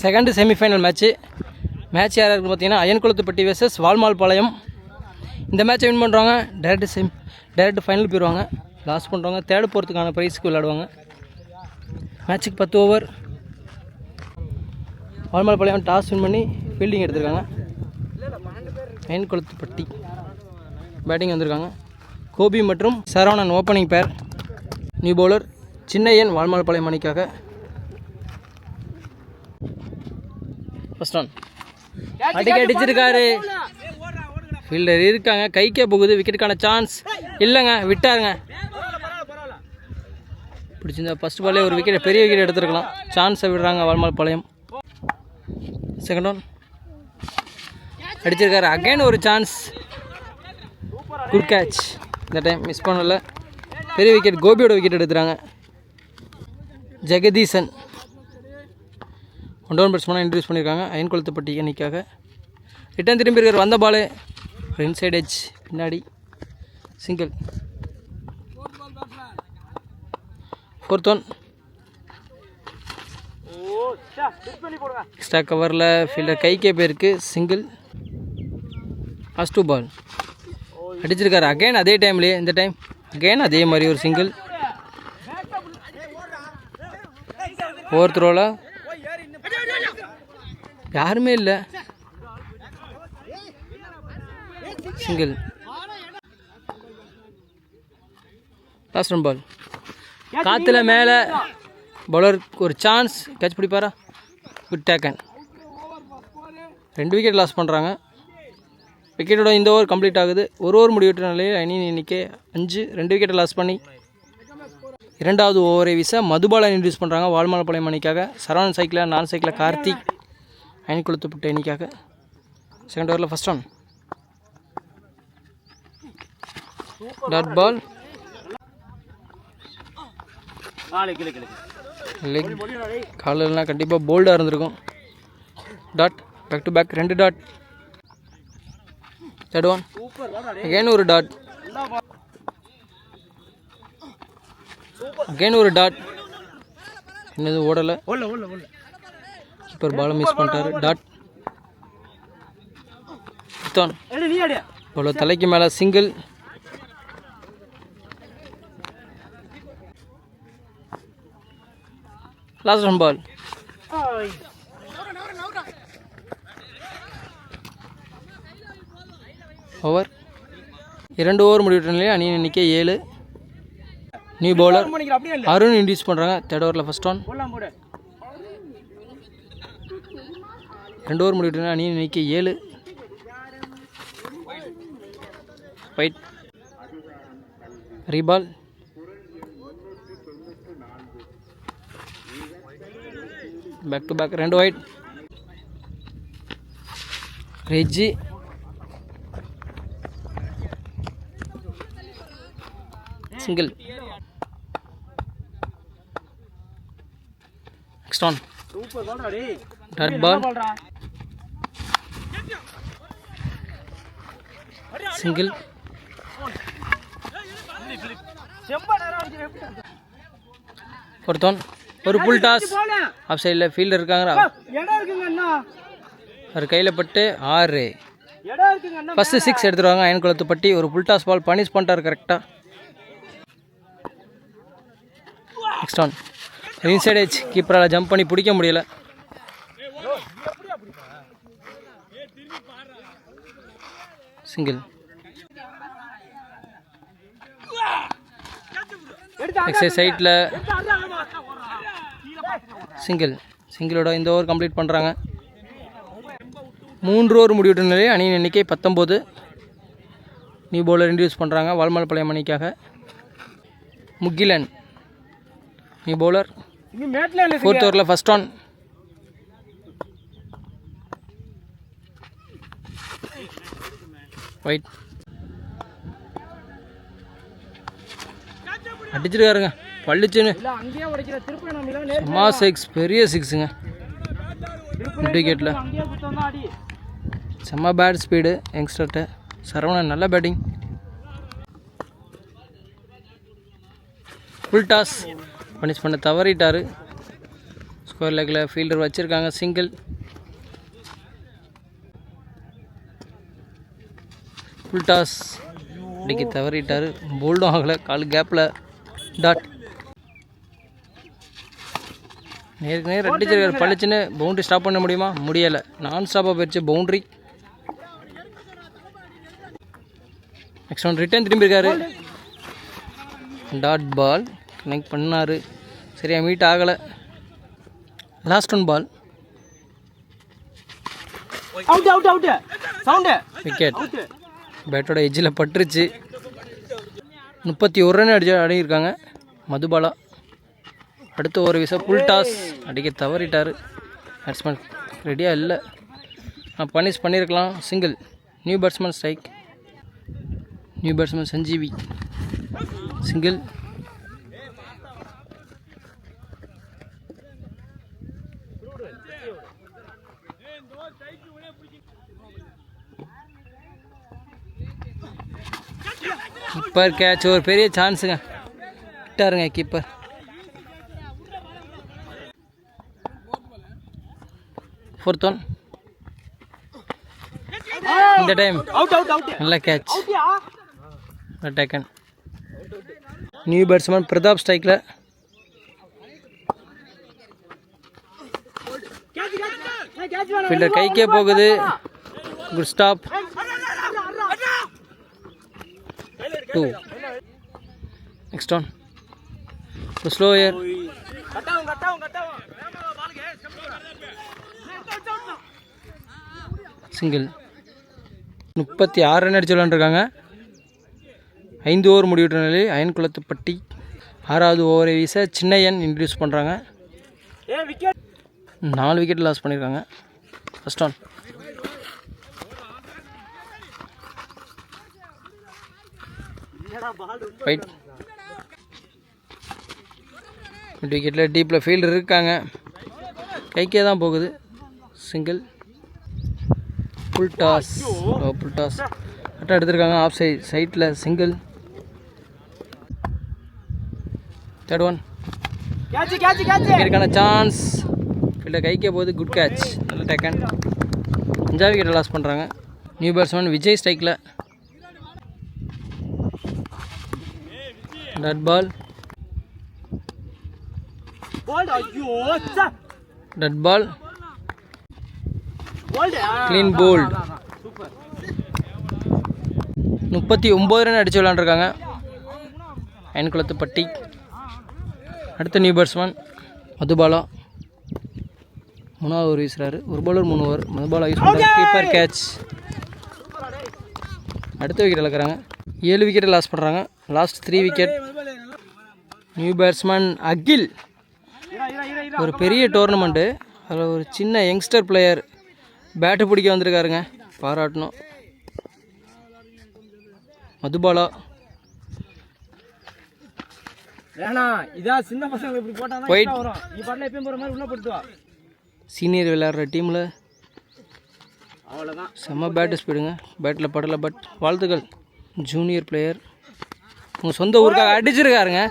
Second semi-final match யார் இருக்குன்னு பார்த்தீங்கன்னா அயன்குளத்துப்பட்டி வெர்சஸ் வால்மால்பாளையம். இந்த மேட்சை வின் பண்ணுறவங்க டேரெக்ட் ஃபைனல் போயிடுவாங்க. லாஸ் பண்ணுறவங்க தேர்ட் போகிறதுக்கான ப்ரைஸுக்கு விளையாடுவாங்க. மேட்ச்சுக்கு 10 ஓவர். வால்மால்பாளையம் டாஸ் வின் பண்ணி ஃபீல்டிங் எடுத்திருக்காங்க. அயன்குளத்துப்பட்டி பேட்டிங் வந்திருக்காங்க. கோபி மற்றும் சரவணன் ஓப்பனிங் பேர். நியூ பவுலர் சின்னையன் வால்மால்பாளையம் அணிக்காக. ஃபர்ஸ்ட் ஒன் அடிச்சிருக்காரு. ஃபீல்டர் இருக்காங்க, கைக்கே போகுது. விக்கெட்டுக்கான சான்ஸ் இல்லைங்க, விட்டாருங்க. பிடிச்சிருந்தா ஃபர்ஸ்ட் பாலே ஒரு விக்கெட், பெரிய விக்கெட் எடுத்துருக்கலாம். சான்ஸை விடுறாங்க வால்மால்பாளையம். செகண்ட் ஒன் அடிச்சிருக்காரு. அகைன் ஒரு சான்ஸ். Good catch. இந்த டைம் மிஸ் பண்ணல. பெரிய விக்கெட், கோபியோட விக்கெட் எடுத்துறாங்க. ஜெகதீசன் ஒன் டவுன் பேட்ஸ்மேனாக இன்ட்ரடியூஸ் பண்ணியிருக்காங்க அயன்குளத்துப்பட்டி அணிக்காக. ரிட்டர்ன் திரும்பி இருக்கார். வந்த பால் இன்சைட் எட்ஜ் பின்னாடி சிங்கிள். ஃபோர்த் ஒன் எக்ஸ்ட்ரா கவரில் ஃபீல்டர் கைக்கே போயிருக்கு. சிங்கிள். ஃபர்ஸ்ட் 2 பால் அடிச்சிருக்காரு. அகைன் அதே டைம்லேயே இந்த டைம் அகைன் அதே மாதிரி ஒரு சிங்கிள். ஃபோர்த் ரோவில் யாருமே இல்லை. சிங்கிள். லாஸ்ட் 1 பால் காற்றுல மேலே பவுலர் ஒரு சான்ஸ். கேட்ச் பிடிப்பாரா? Good taken. 2 விக்கெட் லாஸ் பண்ணுறாங்க. விக்கெட்டோட இந்த ஓவர் கம்ப்ளீட் ஆகுது. ஒரு ஓவர் முடிவிட்ட நிலையில் அணி எண்ணிக்கை 5. 2 விக்கெட்டை லாஸ் பண்ணி இரண்டாவது ஓவரை வீச மதுபாலன் இன்ட்ரடியூஸ் பண்ணுறாங்க வால்மால்பாளையம் அணிக்காக. சரவணன் சைக்கிளில், நான் சைக்கிளில் கார்த்திக் அயன்குளத்துப்பட்டி அணிக்காக. செகண்ட் ஓவரில் first one dot ball. Leg காலெல்லாம் கண்டிப்பாக போல்டாக இருந்திருக்கும். Dot, back to back 2 dot. Third one again ஒரு டாட். அகைன் ஒரு டாட். இன்னது ஓடலை. கீப்பர் பாலை மிஸ் பண்ணிட்டாரு. டாட். அவ்வளோ தலைக்கு மேலே single. Last 1 ball over. 2 over முடிவிட்ட நிலையில் அணி எண்ணிக்கை 7. நியூ பவுலர் அருண் இன்ட்ரடியூஸ் பண்ணுறாங்க. தேர்ட் ஓவரில் ஃபர்ஸ்ட் ஒன். 2 ஓவர் முடிவிட்டு அணி எண்ணிக்கை 7. ஒயிட் ரீபால். Back to back 2 wide. Reji single. Next one dot ball single. ஒருத்தன் ஒரு புல் டாஸ். ஆஃப் சைடில் ஃபீல்டர் இருக்காங்க. அவர் கையில் பட்டு 6. ஃபஸ்ட்டு 6 எடுத்துருவாங்க அயன்குளத்துப்பட்டி. ஒரு புல் டாஸ் பால் பனிஷ் பண்ணிட்டார் கரெக்டாக. Next one inside edge. கீப்பரால் ஜம்ப் பண்ணி பிடிக்க முடியல. சிங்கிள். எக்ஸைஸ் சைட்டில் சிங்கிளோட இந்த ஓவர் கம்ப்ளீட் பண்ணுறாங்க. 3 ஓவர் முடிவிட்ட நிலையில் அணியின் எண்ணிக்கை 19. நியூ பவுலர் இன்ட்ரடியூஸ் பண்ணுறாங்க வால்மால்பாளையம் அணிக்காக. Mugilan new bowler. 4th ஓவரில் ஃபர்ஸ்ட் ஒன். ஒயிட் அடிச்சிருக்காருங்க. பள்ளிச்சுன்னு சும்மா 6, பெரிய 6ங்க. விக்கெட்டில் செம்ம பேட் ஸ்பீடு யங்ஸ்டர்கிட்ட. சரவணன் நல்ல பேட்டிங். ஃபுல் டாஸ் பனிஷ் பண்ண தவறிட்டார். ஸ்கொயர் லெக்கில் ஃபீல்டர் வச்சுருக்காங்க. சிங்கிள். Full toss. அடிக்க தவறிட்டார். போல்டும் ஆகலை. கால் கேப்பில் டாட். நேருக்கு நேர் அடிச்சிருக்காரு. பழிச்சுன்னு பவுண்ட்ரி ஸ்டாப் பண்ண முடியுமா? முடியலை. நான் ஸ்டாப்பாக போயிடுச்சு. பவுண்ட்ரி. நெக்ஸ்ட் ஒன் ரிட்டர்ன் திரும்பியிருக்காரு. Dot ball. கனெக்ட் பண்ணார். சரியாக மீட் ஆகலை. Last one ball. விக்கெட். பேட்டோட எஜ்ஜில் பட்டுருச்சு. 31 ரன் அடியிருக்காங்க மதுபாலா. அடுத்த ஒரு விசா ஃபுல் டாஸ். அடிக்க தவறிட்டார். பேட்ஸ்மேன் ரெடியாக இல்லை. நான் பண்ணியிருக்கலாம். Single. New batsman strike. New batsman Sanjeevi. Single. Keeper catch. ஒரு பெரிய சான்ஸுங்க. விட்டாருங்க கீப்பர். Fourth one. இந்த டைம் நல்ல catch. Taken. New batsman Pratap ஸ்ட்ரைக்கில். ஃபீல்டர் கைக்கே போகுது. Good stop. 2. Next on. Slow here. Single. 36 run அடிச்சு விளாண்டுருக்காங்க. 5 ஓவர் முடிவிட்ட நிலையில் அயன்குளத்துப்பட்டி 6வது ஓவரை வீச சின்னையன் இன்ட்ரடியூஸ் பண்ணுறாங்க. 4 விக்கெட் லாஸ் பண்ணியிருக்காங்க. First one. ரைட். மிட் விக்கெட்டில் டீப்பில் ஃபீல்டர் இருக்காங்க. கைக்கே தான் போகுது. Single. Full toss. Full toss கரெக்டாக எடுத்திருக்காங்க. ஆஃப் சைட்டில் சிங்கிள். Third one. விக்கெட்டுக்கான சான்ஸ். ஃபீல்டர் கைக்கே போகுது. Good catch. நல்ல டேக்கன். 5 விக்கெட்டை லாஸ் பண்ணுறாங்க. நியூ பேட்ஸ்மேன் விஜய் ஸ்ட்ரைக்கில். Dot ball. Dot ball. Clean bowled. 39 run அடிச்சு விளாண்டுருக்காங்க அயன்குளத்துப்பட்டி. அடுத்த நியூ பேட்ஸ்மேன் மதுபாலா. 3வது ஓவர் வீசுறாரு. ஒரு பவுலர் 3 ஓவர். மதுபாலா யூஸ் பண்ணுறாங்க. Keeper catch. அடுத்த விக்கெட் இழக்கிறாங்க. 7 விக்கெட்டை லாஸ் பண்ணுறாங்க. Last 3 wicket. நியூ பேட்ஸ்மேன் அகில். ஒரு பெரிய டோர்னமெண்ட்டு. அதில் ஒரு சின்ன யங்ஸ்டர் பிளேயர் பேட்டு பிடிக்க வந்திருக்காருங்க. பாராட்டணும். மதுபாலா. சீனியர் விளையாடுற டீமில் செம்ம பேட்டு ஸ்பீடுங்க. பேட்டில் படலை. பட் வாழ்த்துக்கள். Junior player. உங்கள் சொந்த ஊருக்காக அடிச்சிருக்காருங்க.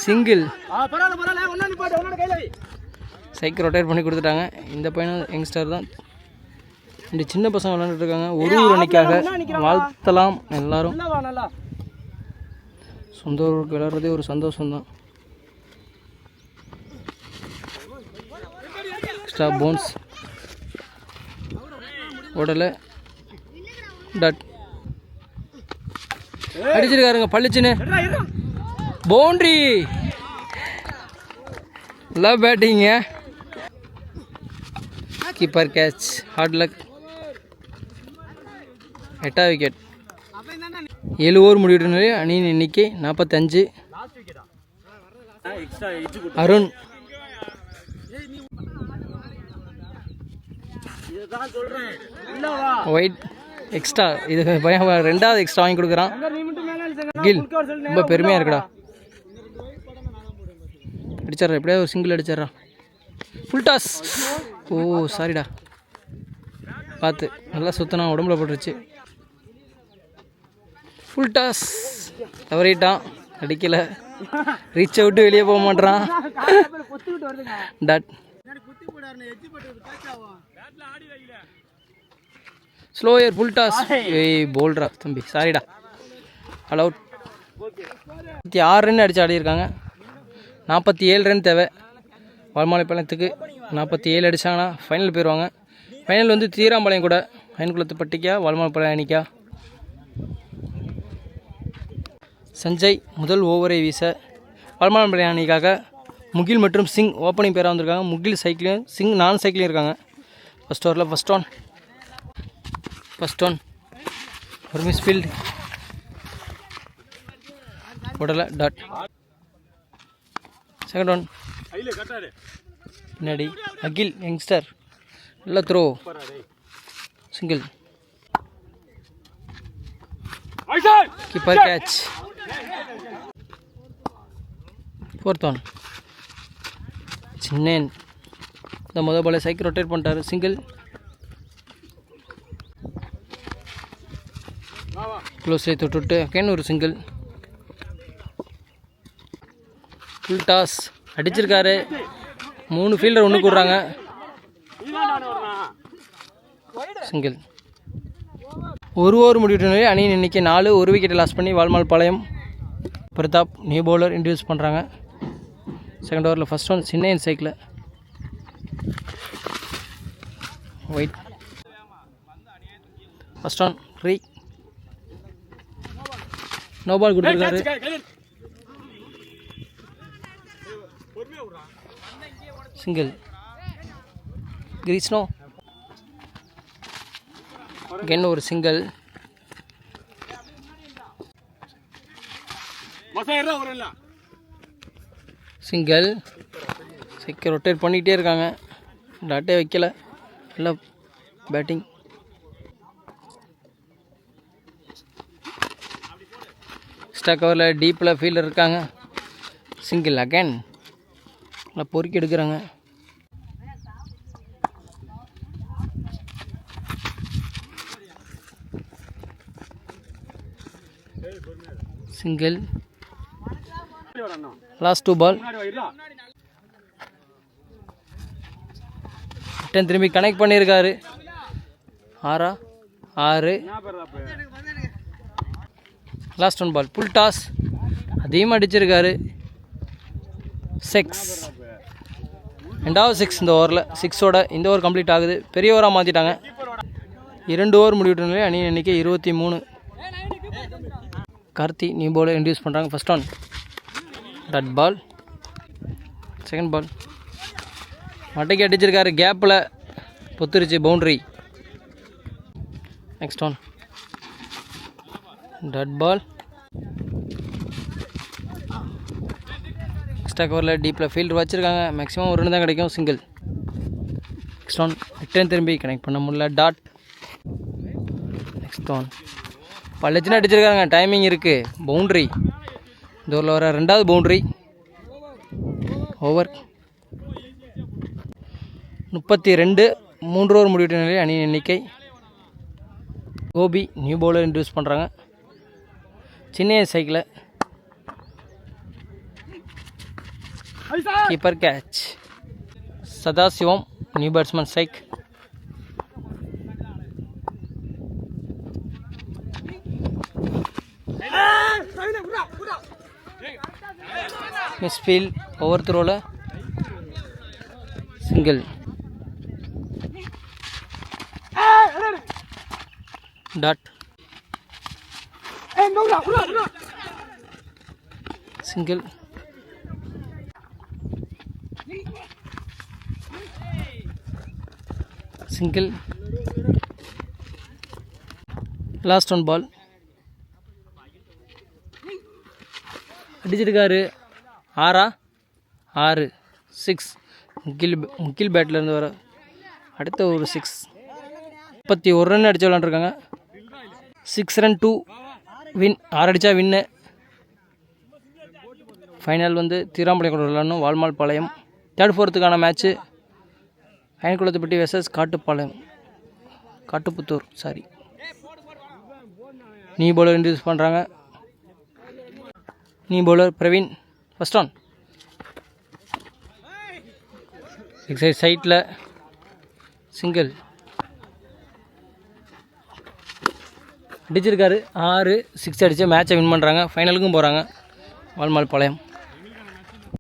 சிங்கிள். சைக்கிள் ரொட்டேட் பண்ணி கொடுத்துட்டாங்க. இந்த பையனும் யங்ஸ்டர் தான். இந்த சின்ன பசங்க விளையாண்டுட்டு இருக்காங்க. ஒரு அணிக்காக வாழ்த்தலாம் எல்லாரும். சொந்த ஊருக்கு விளையாடுறதே ஒரு சந்தோஷம்தான். எக்ஸ்ட்ரா போன்ஸ் ஓடலை. டாட். அடிச்சிருக்காருங்க பளிச்சுன்னு. பவுண்ட்ரி. நல்லா பேட்டிங்க. Keeper catch. Hard luck. 8வது விக்கெட். 7 ஓவர் முடிவிட்ட நிலை. அணியின் எண்ணிக்கை 45. அருண். Wide extra. இது பையன் 2வது எக்ஸ்ட்ரா வாங்கி கொடுக்குறான். கில் ரொம்ப பெருமையாக இருக்குடா. அடிச்சிட்றா. எப்படியாவது ஒரு சிங்கிள் அடிச்சிட்றா. Full toss. ஓ சாரிடா. பார்த்து நல்லா சுத்தனா உடம்புல போட்டுருச்சு. Full toss. தவறிட்டான். அடிக்கலை. ரீச் அவுட்டு வெளியே போக மாட்டேறான். டாட். Slower full toss. ஏய் போல்ட்ரா தம்பி, சாரிடா. All out. 6 ரன் அடித்து ஆடியிருக்காங்க. 47 ரன் தேவை வால்மாலைப்பாளையத்துக்கு. 47 அடித்தாங்கன்னா ஃபைனல் போயிடுவாங்க. ஃபைனல் வந்து தீராம்பாளையம் கூட. ஐயன்குளத்துப்பட்டிக்கா வால்மாலைப்பாளையம் அணிக்கா. சஞ்சய் முதல் ஓவரை வீச வால்மாலைப்பாளையம் அணிக்காக முகில் மற்றும் சிங் ஓப்பனிங் பேராக வந்திருக்காங்க. முகில் சைக்கிளையும் சிங் நான் சைக்கிளையும் இருக்காங்க. ஃபஸ்ட் ஓவரில் ஃபஸ்ட் ஒன் ஒரு மிஸ்ஃபீல்டு உடலை டாட். செகண்ட் ஒன் பின்னாடி அகில் யங்ஸ்டர் நல்ல throw single. Keeper catch. Fourth one சின்னேன் இந்த முதல் பாலை சைக்கிள் ரொட்டேட் பண்ணிட்டாரு. சிங்கிள். க்ளோஸ் தொட்டு அகைன் ஒரு சிங்கிள். ஃபுல் டாஸ் அடிச்சிருக்காரு. 3 ஃபீல்டர் ஒன்று கூடுறாங்க. சிங்கிள். ஒரு ஓவர் முடிவிட்டு அணியின் எண்ணிக்கை 4. ஒரு விக்கெட்டை லாஸ் பண்ணி வால்மாலைப்பாளையம் பிரதாப் நியூ பவுலர் இன்ட்ரடியூஸ் பண்ணுறாங்க. செகண்ட் ஓவரில் ஃபஸ்ட் ஒன் சின்ன சைக்கிள் ஒயிட். ஃபஸ்ட் ஒன் ரீ நோ பால் கொடுத்துருக்காரு. சிங்கிள். கிரீஸ்னோ அகைன் ஒரு சிங்கிள். சிங்கிள். சைக்கிள் ரொட்டேட் பண்ணிக்கிட்டே இருக்காங்க. டாட்டே வைக்கல. நல்லா பேட்டிங். எக்ஸ்ட்ரா கவரில் டீப்பில் ஃபீல்டர் இருக்காங்க. Single again. நல்லா பொறுக்கி எடுக்கிறாங்க. சிங்கிள். லாஸ்ட் 2 பால். திரும்பி கனெக்ட் பண்ணியிருக்காரு. 6. லாஸ்ட் 1 பால். ஃபுல் டாஸ் அதிகமாக அடிச்சிருக்காரு. 6. ரெண்டாவது 6 இந்த ஓவரில். 6ஓட இந்த ஓவர் கம்ப்ளீட் ஆகுது. பெரிய ஓவராக மாற்றிட்டாங்க. 2 ஓவர் முடிவிட்ட நிலை அணி எண்ணிக்கை 23. கார்த்தி நியூ பவுலர் இன்ட்ரடியூஸ் பண்ணுறாங்க. First one dot ball. Second ball மட்டைக்கு அடிச்சிருக்காரு. கேப்பில் பொத்துருச்சு. Boundary. Next one dot ball. Extra கவரில் டீப்பில் ஃபீல்டர் வச்சுருக்காங்க. மேக்ஸிமம் ஒரு ரன் தான் கிடைக்கும். சிங்கிள். நெக்ஸ்ட் ஒன் ரிட்டர்ன் திரும்பி கனெக்ட் பண்ண முடியல. டாட். நெக்ஸ்ட் ஒன் பள்ளச்சின்னு அடிச்சிருக்காங்க. டைமிங் இருக்குது. பவுண்ட்ரி. இந்த ஊரில் வர 2வது பவுண்ட்ரி. ஓவர் 32. 3 ஓவர் முடிவிட்ட நிலையில் அணியின் எண்ணிக்கை. கோபி நியூ பவுலர் இன்ட்ரடியூஸ் பண்ணுறாங்க. சின்ன சைக்கிளை keeper catch. Sadasivam new batsman சைக். மிஸ்ஃபீல்ட் ஓவர் த்ரோவில் single. Dot. Single. Single. Last 1 ball. அடிச்சிருக்காரு. 6. 6. முக்கில் பேட்லேருந்து வர அடுத்த ஒரு 6. 31 ரன் அடித்து விளாண்டுருக்காங்க. 6 ரன் 2 வின். 6 அடித்தா வின்னு. ஃபைனல் வந்து தீராம்பாளையம் கூட விளாடணும். Valmalaipalayam 3rd 4th match Aiyankulathupatti versus Kattuputhur. Sorry. New bowler introduce பண்ணுறாங்க. New bowler Praveen. First one எக்ஸைட் சைட்டில் சிங்கிள் அடிச்சிருக்காரு. 6 6 அடித்து மேட்சை வின் பண்ணுறாங்க. ஃபைனலுக்கும் போகிறாங்க வால்மால் பாளையம்.